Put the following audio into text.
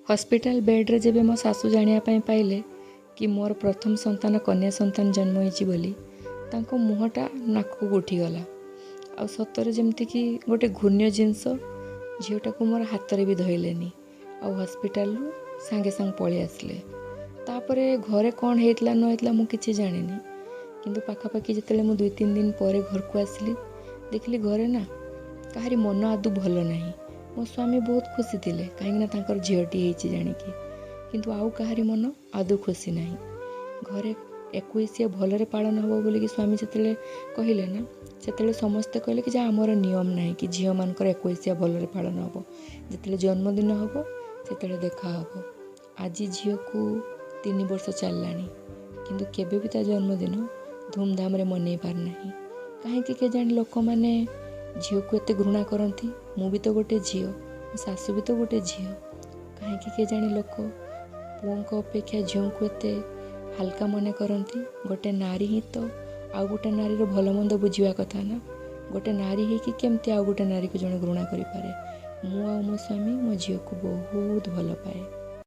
Hospital बेड्रे जेबे मो सासू जानापी पाइले कि मोर प्रथम संतान कन्या संतान जन्म होइछि बोली तांको मुहटा नाक उठीगला आ सतरे जमती कि गोटे घूर्ण्य जिनस झीटा को मोर हाथ में भी धरलेनी आ हॉस्पिटल सांगे सांग पलि आसले तापरे घरे कौन होता न होता मुझे जानी किंतु पाखापाखि जिते मुझे 2-3 दिन पर घर को आसली देखली घरे ना कहारी मन आदु भल ना मो स्वामी बहुत खुशी थे कहीं झीटी होती जाणिकी किंतु आउ कहारी मन आदु खुशी ना घरे 21 भलरे पालन हम बोलिकी स्वामी जिते कहले ना से समस्ते कहले कि जा आमर नियम ना कि झील मान 21 भलरे पालन हम जिते जन्मदिन हम से देखा हम आज झील को 3 वर्ष चलला किंतु केबे भी ता जन्मदिन धूमधाम रे मनै पारना कहीं के जानी लोक मैंने झील को एत घृणा करती मु भी तो गोटे झील सासू भी तो गोटे झील कहीं के जानी लोक पुओं अपेक्षा झील को एत हल्का मन करती गोटे नारी ही तो आउ गोटे नारी भल मंद बुझा कथा ना गोटे नारी है कि केमती आउ गोटे नारी को जड़े घृणा करें मु आ मो स्वामी मो झील को बहुत भल पाए।